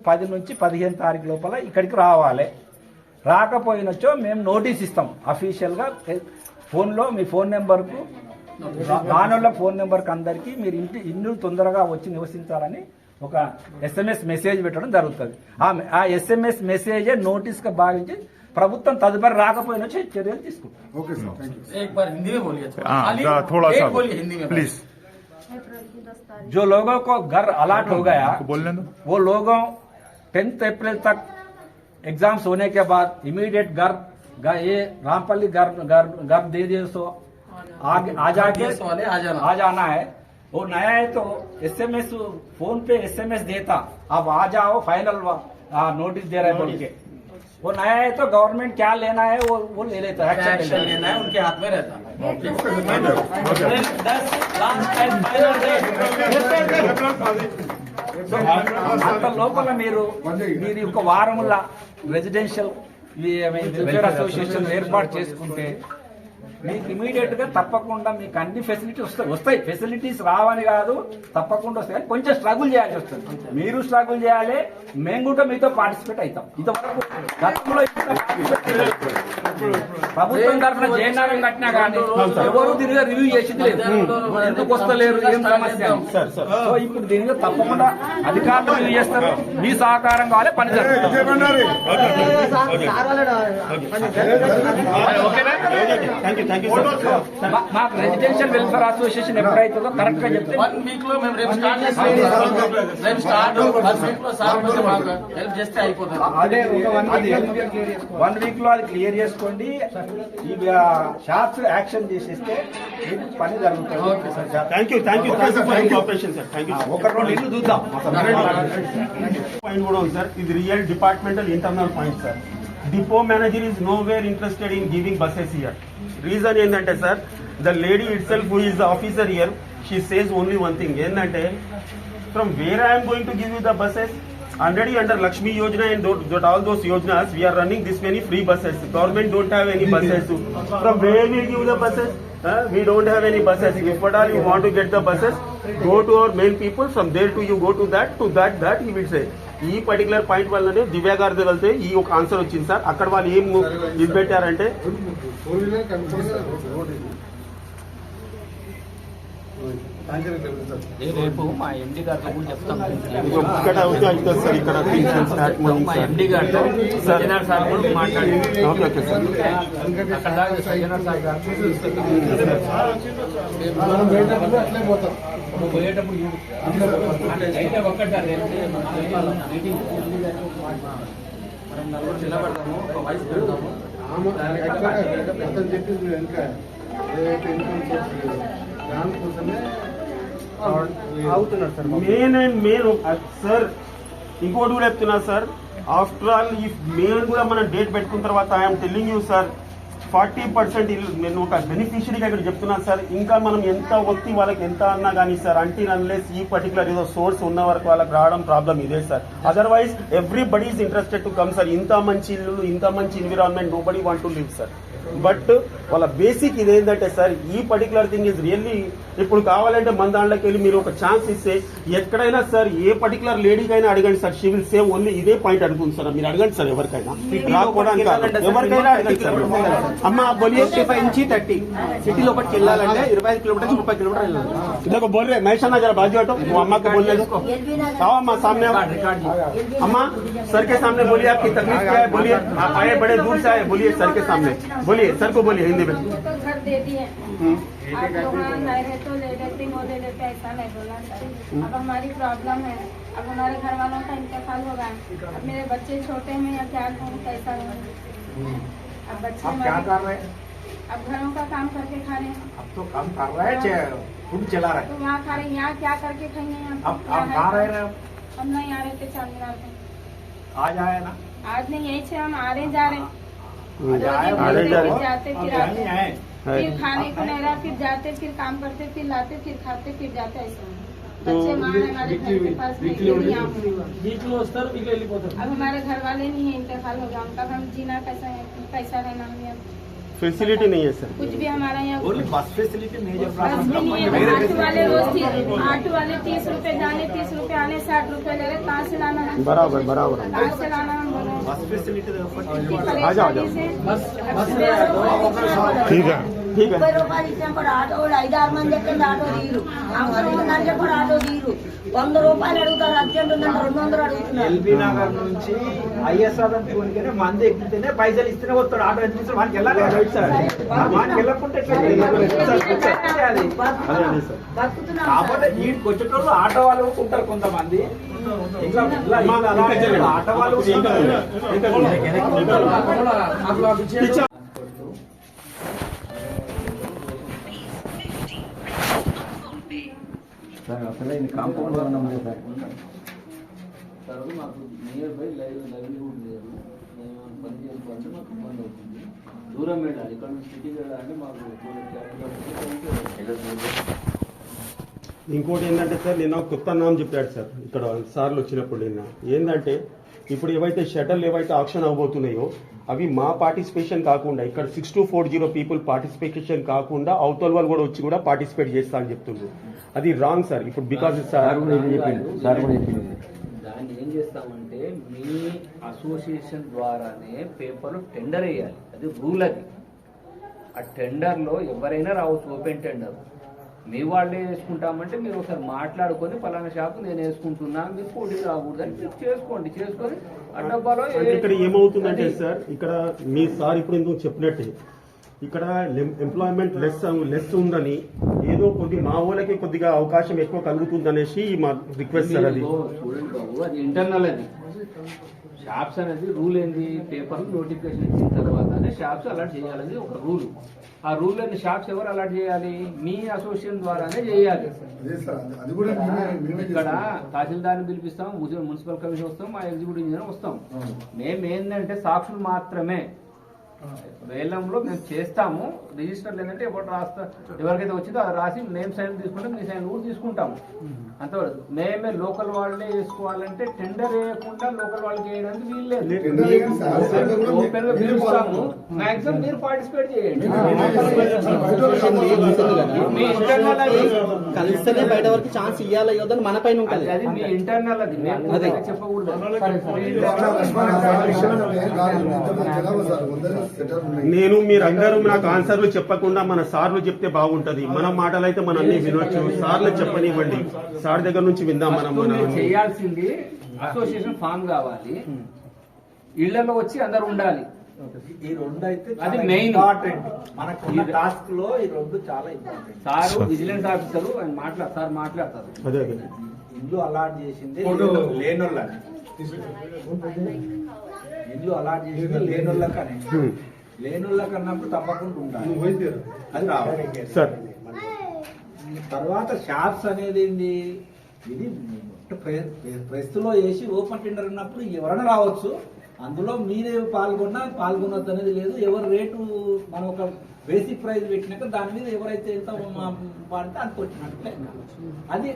10 నుంచి 15 తారీఖు లోపల ఇక్కడికి రావాలి. రాకపోయినచ్చో మేము నోటీస్ ఇస్తాం అఫీషియల్గా ఫోన్లో. మీ ఫోన్ నెంబర్కు దానివల్ల ఫోన్ నెంబర్కి అందరికీ మీరు ఇల్లు తొందరగా వచ్చి నివసించాలని ఒక SMS మెసేజ్ పెట్టడం జరుగుతుంది. ఆ SMS మెసేజే నోటీస్గా భావించి ప్రభుత్వం తదుపరి రాకపోయినా చర్యలు తీసుకుంటాం. जो लोगों को घर अलाट हो गया वो लोगों 10 अप्रैल तक एग्जाम्स होने के बाद इमीडिएट घर ये रामपल्ली घर दे दिए सो आगे आ जाना है. वो नया है तो SMS फोन पे SMS देता अब आ जाओ फाइनल नोटिस दे रहे बोल के. वो नया है तो गवर्नमेंट क्या लेना है वो ले लेता है, एक्शन लेना है उनके हाथ में रहता है. అంత లోపల మీరు ఒక వారముల రెసిడెన్షియల్ వెల్ఫేర్ అసోసియేషన్ ఏర్పాటు చేసుకుంటే మీకు ఇమీడియట్ గా తప్పకుండా మీకు అన్ని ఫెసిలిటీస్ వస్తాయి. ఫెసిలిటీస్ రావని కాదు, తప్పకుండా వస్తాయి. కొంచెం స్ట్రగుల్ చేయాల్సి వస్తుంది. మీరు స్ట్రగుల్ చేయాలి, మేము కూడా మీతో పార్టిసిపేట్ అవుతాం. ఇంతవరకు గతంలో ప్రభుత్వం తరఫున జయనారం కట్టినా కానీ ఎవరు దీనిగా రివ్యూ చేసింది లేదు. ఎందుకు వస్తలేరు, ఏం సమస్య. సో ఇప్పుడు దీని మీద తప్పకుండా అధికారులు రివ్యూ చేస్తారు. మీ సహకారం కావాలి, పని జరుగుతుంది. మాకు రెసిడెన్షియల్ వెల్ఫేర్ అసోసియేషన్ ఎప్పుడైతుందో కరెక్ట్ గా చెప్తే 1 వీక్ లో మేము రేపు స్టార్ట్ చేస్తే అయిపోతుంది. అదే 1 వీక్ లో అది క్లియర్ చేసుకోండి. ఈ షార్ట్స్ యాక్షన్ చేసేస్తే మీకు పని జరుగుతుంది. ఒక 2 ఇల్లు చూద్దాం. పాయింట్ కూడా ఉంది సార్, ఇది real departmental internal point sir. Depot manager is nowhere interested in giving buses here. Reason ఏంటంటే sir, the lady itself who is the officer here, she says only one thing. ఏంటంటే from where I'm going to give you the buses already under Lakshmi Yojana and all those yojanas we are running this many free buses. Government don't have any buses. From where we give the buses? We don't have any buses. If at all you want to get the buses, go to our main people. From there to you go to that he will say. ఈ particular point వల్లనే దివ్య గారి వెళ్తే ఈ ఒక answer వచ్చింది sir. అక్కడ వాళ్ళు ఏం ఇది పెట్టారంటే రేపు మా ఎండి గారితో కూడా చెప్తాం. ఇక్కడ సార్, ఇక్కడ మా ఎండి గారితో సజ్జనార్ సార్ కూడా మాట్లాడి ఓకే సార్. సజ్జనార్ సార్ గారు పోయేటప్పుడు ఒక్కసారి మనం నలుగురు నిలబడతాము, ఒక వాయిస్ పెడతాము. మెయిన్ సార్ ఇంకోటి కూడా చెప్తున్నా సార్. ఆఫ్టర్ ఆల్ ఈ మెయిన్ కూడా మనం డేట్ పెట్టుకున్న తర్వాత ఐఎమ్ టెల్లింగ్ యూ సార్ 40% నేను ఒక బెనిఫిషియరీగా ఇక్కడ చెప్తున్నాను సార్. ఇంకా మనం ఎంత ఒత్తి వాళ్ళకి ఎంత అన్నా కానీ సార్, అంటిల్ అన్లెస్ ఈ పర్టికులర్ ఏదో సోర్స్ ఉన్న వరకు వాళ్ళకి రావడం ప్రాబ్లం ఇదే sir. Otherwise everybody is interested to come sir. ఇంత మంచి ఇల్లు, ఇంత మంచి environment, nobody want to live sir. But వాళ్ళ బేసిక్ ఇదేంటంటే సార్, ఈ పర్టికులర్ థింగ్ ఈజ్ రియల్లీ ఇప్పుడు కావాలంటే మన దాంట్లోకి వెళ్ళి మీరు ఒక ఛాన్స్ ఇస్తే ఎక్కడైనా సార్ ఏ పర్టికులర్ లేడీకైనా అడగండి sir, she will save only ఇదే పాయింట్ అడుగుతుంది సార్. మీరు అడగండి సార్, ఎవరికైనా రాకపోవడానికి ఎవరికైనా అడగండి సార్. అమ్మ बोलिए 25 నుంచి 30 सिटी లోపలికి వెళ్ళాలంటే 25 किलोमीटर 30 किलोमीटर వెళ్ళాలి. देखो बोल रहे मैं ना जरा बाजू हटो, वो अम्मा को बोलने दो. आओ अम्मा सामने, अम्मा सर के सामने बोलिए आपकी तकलीफ क्या है, बोलिए. आए बड़े दूर से आए, बोलिए सर के सामने, बोलिए सर को बोलिए हिंदी में. घर दे दिए आप लोग रहे तो ले लेते, वो ले लेते, ऐसा नहीं बोला सर. अब हमारी प्रॉब्लम है, अब हमारे घर वालों का इंतकाल होगा. अब मेरे बच्चे छोटे हैं, या क्या करूँ, कैसा करूँ. अब बच्चे क्या कर रहे हैं? अब घरों का काम करके खा रहे हैं. अब तो काम कर रहे हैं, खुद चला रहे हैं. तो वहाँ खा रहे हैं, यहाँ क्या करके खाएंगे. अब कहाँ रह रहे हैं? हम नहीं आ रहे थे 4 दिन में. आज आए ना, आज नहीं, यही से हम आ रहे जा रहे हैं. जाते फिर आते, फिर खाने को नहीं रहा, फिर जाते, फिर काम करते, फिर लाते, फिर खाते, फिर जाते. ऐसा बच्चे माँ हमारे घर के पास अब हमारे घर वाले नहीं है, इंतकाल हो गया उनका. हम जीना कैसा है, कैसा रहना. हमें फैसिलिटी नहीं है सर। कुछ भी हमारा यहाँ बस फैसिलिटी मेजर बस भी नहीं है। ऑटो वाले रोज ऑटो वाले 30 रुपए जाने 30 रुपए आने 60 रुपए ले रहे, कहाँ से लाना है? बराबर बराबर कहाँ से लाना हम बोलो? बस फैसिलिटी आ जाओ, आ जाओ। ठीक है ठीक है రూపాయలు ఆటోలు 5-6 మంది ఎక్కింది ఆటో తీరు అంటే కూడా ఆటో తీరు 100 రూపాయలు అడుగుతారు. అర్జెంట్ ఉందంటే 200 అడుగుతున్నారు. ఎల్బీ నగర్ నుంచి ఐఎస్ఆర్ అనుకోనికనే మంది ఎక్కితేనే పైసలు ఇస్తేనే వస్తాడు. ఆటో ఎంత తీసుకుని వానికి వెళ్ళాలి కదా సార్. వానికి వెళ్ళకుంటే ఎట్లా? అది కాకపోతే వీడికి వచ్చేటోళ్ళు ఆటో వాళ్ళు ఉంటారు కొంతమంది. ఆటో వాళ్ళు సార్ అసలు ఇది కాంపౌండ్ ఉండడం లేదు సార్. సార్ మాకు నియర్ బై లైవ్లీహుడ్ లేదు. మేము పని చేసుకోవాలంటే మాకు ఇబ్బంది అవుతుంది. దూరం వెళ్ళాలి. ఇక్కడ నుంచి సిటీకి వెళ్ళాలంటే మాకు ఇంకోటి ఏంటంటే సార్ నిన్న కొత్త నామ్ చెప్పాడు సార్ ఇక్కడ సార్లు వచ్చినప్పుడు. నిన్న ఏంటంటే ఇప్పుడు ఏవైతే షటల్ ఏవైతే ఆక్షన్ అవబోతున్నాయో అవి మా పార్టిసిపేషన్ కాకుండా ఇక్కడ 6240 పీపుల్ పార్టిసిపేషన్ కాకుండా అవతల వాళ్ళు కూడా వచ్చి కూడా పార్టిసిపేట్ చేస్తా అని చెప్తున్నారు. అది రాంగ్ సార్. ఇప్పుడు బికాస్ దాన్ని ఏం చేస్తామంటే మీ అసోసియేషన్ ద్వారానే పేపర్లో టెండర్ వేయాలి. అది రూల్. అది ఆ టెండర్లో ఎవరైనా రావచ్చు. ఓపెన్ టెండర్ మీ వాళ్ళే వేసుకుంటామంటే మీరు ఒకసారి మాట్లాడుకొని పలానా షాపు నేను వేసుకుంటున్నా మీరు పోటీ రాకూడదని మీరు చేసుకొని ఆ డబ్బాలో ఇక్కడ ఏమవుతుందంటే సార్ ఇక్కడ మీ సార్ ఇప్పుడు ఎందుకు చెప్పినట్టే ఇక్కడ ఎంప్లాయ్మెంట్ లెస్ ఉందని ఏదో కొద్ది మా ఊళ్ళకి కొద్దిగా అవకాశం ఎక్కువ కలుగుతుందనేసి మా రిక్వెస్ట్ సార్. అది చూడండి బాబు, అది ఇంటర్నల్. అది షాప్స్ అనేది రూల్ ఏంది? పేపర్ నోటిఫికేషన్ ఇచ్చిన తర్వాతనే షాప్స్ అలాట్ చేయాలని ఒక రూల్. ఆ రూల్ అన్ని షాప్స్ ఎవరు అలాట్ చేయాలి? మీ అసోసియేషన్ ద్వారానే చేయాలి. ఇక్కడ తహసీల్దార్ని పిలిపిస్తాం, మున్సిపల్ కమిషన్ వస్తాం, మా ఎగ్జిక్యూటివ్ ఇంజనీర్ వస్తాం. మేము ఏంటంటే సాక్షులు మాత్రమే. వేలంలో మేము చేస్తాము. రిజిస్టర్లు ఏంటంటే ఎవరికైతే వచ్చిందో అది రాసి నేమ్ సైన్ తీసుకుంటే మీ సైన్ కూడా తీసుకుంటాము. అంతవరకు మేమే లోకల్ వాళ్ళే వేసుకోవాలంటే టెండర్ వేయకుండా లోకల్ వాళ్ళకి వేయడానికి వీల్లేదు. ఓపెన్ గా పిలుస్తాము. మాక్సిమం మీరు పార్టిసిపేట్ చేయండి. మీ ఇంటర్నల్ అది కలిస్తేనే బయట వరకు ఛాన్స్ ఇవ్వాలి ఇవ్వదని మన పైన ఉంటుంది. అది మీ ఇంటర్నల్. అది మేము చెప్పకూడదు. నేను మీరందరూ నాకు ఆన్సర్లు చెప్పకుండా మన సార్లు చెప్తే బాగుంటది. మన మాటలు అయితే మనం అన్ని వినొచ్చు. సార్లు చెప్పనివ్వండి. సార్ దగ్గర నుంచి విందాం. మనం చేయాల్సింది అసోసియేషన్ ఫామ్ కావాలి. ఇళ్లలో వచ్చి అందరు ఉండాలి. ఈ రెండు అయితే అది మెయిన్ ఇంపార్టెంట్. మనకున్న టాస్క్ లో ఈ రెండు చాలా important. Sir vigilance officer sir మాట్లాడతారు. అదే ఇల్లు అలాట్ చేసింది లేనోళ్ళని, ఇల్లు అలాట్ చేసింది లేనోళ్ళకనే. లేనోళ్ళకి అన్నప్పుడు తప్పకుండా ఉండాలి. అది రావాలి సార్. తర్వాత షాప్స్ అనేది ఏంది? ఇది ప్రెస్లో వేసి ఓపెన్ టెండర్ ఉన్నప్పుడు ఎవరైనా రావచ్చు. అందులో మీరే పాల్గొనొద్దు అనేది లేదు. ఎవరు రేటు మనం ఒక బేసిక్ ప్రైస్ పెట్టినాక దాని మీద ఎవరైతే ఎంత అంటే అంత వచ్చినట్లే. అది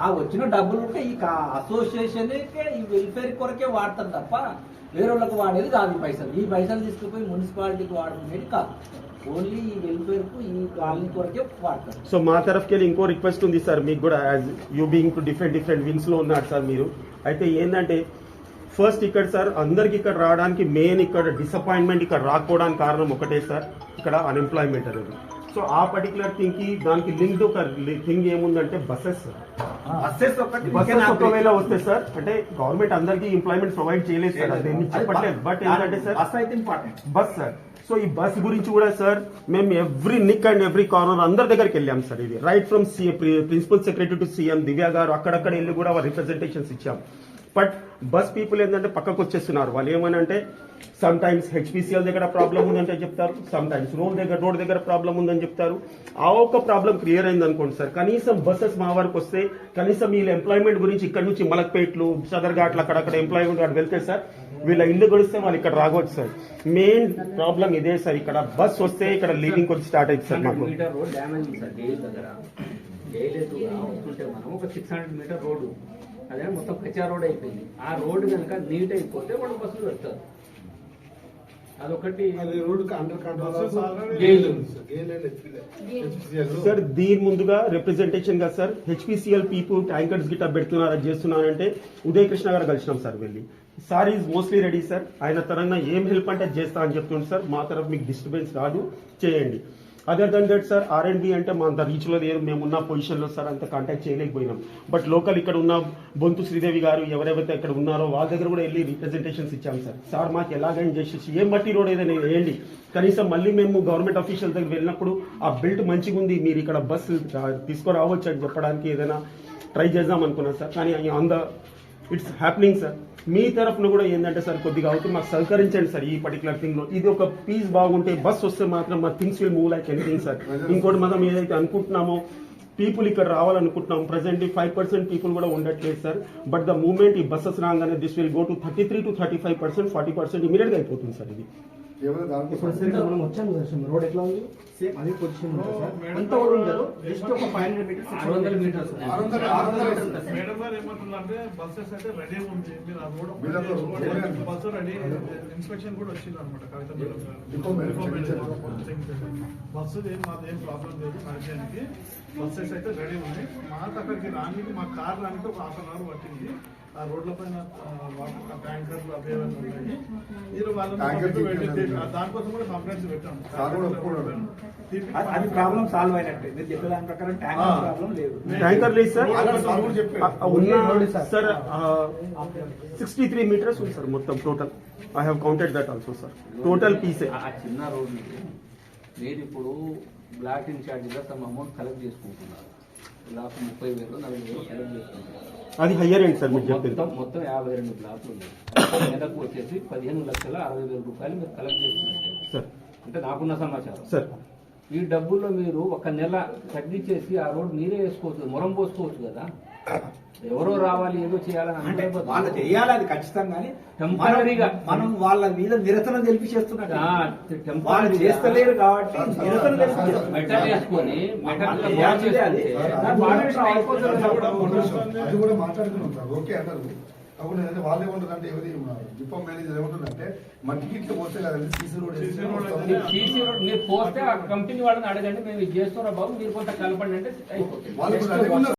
ఆ వచ్చిన డబ్బులు ఉంటే ఈ అసోసియేషన్కే ఈ వెల్ఫేర్ కొరకే వాడతాం తప్ప వేరే వాళ్ళకి వాడేది కాదు. ఈ పైసలు తీసుకుపోయి మున్సిపాలిటీకి వాడుకునేది కాదు. ఓన్లీ ఈ వెల్ఫేర్ కు ఈ కాలనీ కొరకే వాడతారు. సో మా తరఫుకి వెళ్ళి ఇంకో రిక్వెస్ట్ ఉంది సార్. మీకు కూడా as you being different wings లో ఉన్నారు సార్ మీరు. అయితే ఏంటంటే ఫస్ట్ ఇక్కడ సార్ అందరికి ఇక్కడ రావడానికి మెయిన్ ఇక్కడ డిసప్పాయింట్మెంట్ ఇక్కడ రాకపోవడానికి కారణం ఒకటే సార్, ఇక్కడ అన్ఎంప్లాయ్మెంట్ అనేది. సో ఆ పర్టికులర్ థింగ్ కి దానికి లింక్ ఒక థింగ్ ఏముందంటే బస్సెస్ ఒకవేళ వస్తే సార్ అంటే గవర్నమెంట్ అందరికీ ఎంప్లాయ్మెంట్ ప్రొవైడ్ చేయలేదు సార్. అది చెప్పట్లేదు. బట్ ఏంటంటే సార్ బస్ సార్. సో ఈ బస్ గురించి కూడా సార్ మేము every nook and every corner అందరి దగ్గరికి వెళ్ళాం సార్. ఇది right from principal secretary to CM Divya గారు అక్కడక్కడ వెళ్ళి కూడా రిప్రజెంటేషన్స్ ఇచ్చాం. బట్ బస్ పీపుల్ ఏంటంటే పక్కకు వచ్చేస్తున్నారు. వాళ్ళు ఏమనంటే సమ్ టైమ్స్ హెచ్పిసిఎల్ దగ్గర ప్రాబ్లం ఉందంటే చెప్తారు, సమ్ టైమ్స్ రోడ్ దగ్గర ప్రాబ్లం ఉందని చెప్తారు. ఆ ఒక్క ప్రాబ్లం క్లియర్ అయింది అనుకోండి సార్, కనీసం బస్సెస్ మా వరకు వస్తే కనీసం వీళ్ళ ఎంప్లాయ్మెంట్ గురించి ఇక్కడ నుంచి మలక్పేట్లు సదర్ఘాట్లు అక్కడక్కడ ఎంప్లాయ్మెంట్ వాడు వెళ్తే సార్ వీళ్ళ ఇల్లు గడిస్తే వాళ్ళు ఇక్కడ రావచ్చు సార్. మెయిన్ ప్రాబ్లం ఇదే సార్. ఇక్కడ బస్ వస్తే ఇక్కడ లీవింగ్ కొంచెం స్టార్ట్ అయింది సార్. మాకు రోడ్ డ్యామేజ్ ఉంది సార్. డైలీ దగ్గర వస్తుంటే మనం ఒక 600 మీటర్ రోడ్డు అదే మొత్తం కచ్చా రోడ్ అయిపోయింది. ఆ రోడ్డు కనుక నీట్ అయిపోతే వాళ్ళు బస్సులు పెడతారు. అదొకటి అది road under control Gayle sir దీని ముందుగా రిప్రజెంటేషన్ గా సార్ హెచ్పిసిఎల్ పీపుల్ ట్యాంకర్స్ గిట్ట పెడుతున్నారు అది చేస్తున్నారంటే ఉదయ్ కృష్ణ గారు కలిసినాం సార్ వెళ్ళి. Sir is mostly ready sir. ఆయన తరంగా ఏం హెల్ప్ అంటే అది చేస్తా అని చెప్తుంది సార్. మా తరఫు మీకు డిస్టర్బెన్స్ కాదు, చేయండి. Other than that sir R&B అంటే మా అంత రీచ్ లో లేదు, మేము ఉన్న పొజిషన్ లో సార్ అంత కాంటాక్ట్ చేయలేకపోయినాం. బట్ లోకల్ ఇక్కడ ఉన్న బొంతు శ్రీదేవి గారు ఎవరెవరైతే ఇక్కడ ఉన్నారో వాళ్ళ దగ్గర కూడా వెళ్ళి రిప్రజెంటేషన్స్ ఇచ్చాం సార్. సార్ మాకు ఎలాగైనా చేసేసి ఏ మట్టి రోడ్ ఏదైనా వేయండి, కనీసం మళ్ళీ మేము గవర్నమెంట్ అఫీషియల్ దగ్గర వెళ్ళినప్పుడు ఆ బిల్ట్ మంచిగా ఉంది, మీరు ఇక్కడ బస్సు తీసుకురావచ్చు అని చెప్పడానికి ఏదైనా ట్రై చేద్దాం అనుకున్నాం సార్. కానీ on the it's happening sir. మీ తరఫున కూడా ఏంటంటే సార్ కొద్దిగా అవుతుంది మాకు సహకరించండి సార్ ఈ పర్టికులర్ థింగ్ లో. ఇది ఒక పీస్ బాగుంటే బస్ వస్తే మాత్రం మా things will move like anything sir. ఇంకోటి మనం ఏదైతే అనుకుంటున్నామో పీపుల్ ఇక్కడ రావాలనుకుంటున్నాం, ప్రెసెంట్ 5% పీపుల్ కూడా ఉండట్లేదు సార్. బట్ ద మూవ్మెంట్ ఈ బస్సెస్ రాగానే this will go to 33 to 35%, 40% immediate గా అయిపోతుంది సార్. ఇది మనం వచ్చాము కదా సార్, రోడ్ ఎట్లా ఉంది? సేమ్ అదే పొజిషన్ ఉంటుంది సార్. అంతా కూడా ఉండదు, జస్ట్ ఒక 500 మీటర్స్ 600 మీటర్స్ మేడం గారు ఏమంటున్నారంటే బస్సెస్ అయితే రెడీ ఉంది, మీరు ఆ రోడ్ బస్సు రెడీ ఇన్స్పెక్షన్ కూడా వచ్చింది అనమాట. బస్సు మాదేం ప్రాబ్లం లేదు, నడిచేయడానికి బస్సెస్ అయితే రెడీ ఉంది. మాకు అక్కడికి రానికి మా కార్ రానికి ఒక 1/2 hour పట్టింది. ఆ రోడ్ల పైన ట్యాంకర్లు అవి ఉన్నాయి. మీరు వాళ్ళని దానికోసం కూడా కంప్లైంట్స్ పెట్టాము. అది ప్రాబ్లం సాల్వ్ అయినట్టే. మీరు చెప్పే దాని ప్రకారం ట్యాంకర్ ప్రాబ్లం లేదు. ట్యాంకర్ లేదు సార్, సార్ 63 మీటర్స్ ఉంది సార్ మొత్తం total. I have counted that also sir. Total పీసే ఆ చిన్న రోడ్డు మీరు ఇప్పుడు బ్లాక్ ఇన్ఛార్జ్ గా తమ అమౌంట్ కలెక్ట్ చేసుకుంటున్నారు. బ్లాక్ 30,000 40,000 కలెక్ట్ చేసుకుంటున్నారు. అది హయ్యర్ ఎండ్ సార్ మీరు చెప్పింది. మొత్తం 52 బ్లాక్లు ఉన్నాయి. నెలకు వచ్చేసి 15,60,60,000 రూపాయలు మీరు కలెక్ట్ చేసుకుంటారు సార్. అంటే నాకున్న సమాచారం సార్. ఈ డబ్బుల్లో మీరు ఒక నెల తగ్గించేసి ఆ రోడ్ మీరే వేసుకోవచ్చు, మొరం పోసుకోవచ్చు కదా. ఎవరో రావాలి ఏదో చేయాలని అంటే వాళ్ళు చేయాలి, అది ఖచ్చితంగా. టెంపరీగా మనం వాళ్ళ మీద నిరసన తెలిపి చేస్తున్నట్టు వాళ్ళు టెంపరీ చేస్తలేరు కాబట్టి నిరసన మెటల్ వేసుకొని అది కూడా మాట్లాడుకున్నాం సార్. ఓకే అన్నారు. అప్పుడు ఏంటంటే వాళ్ళు ఏమంటారంటే ఎవరి డిపో మేనేజర్ ఏమంటుందంటే మా టికెట్లు పోతే కదండి సీసీ రోడ్ సీసీ రోడ్ మీరు పోస్తే ఆ కంపెనీ వాళ్ళని అడగండి, మేము ఇది చేస్తున్నాం బాబు, మీరు కొంత కలపండి అంటే అయిపోతుంది. వాళ్ళు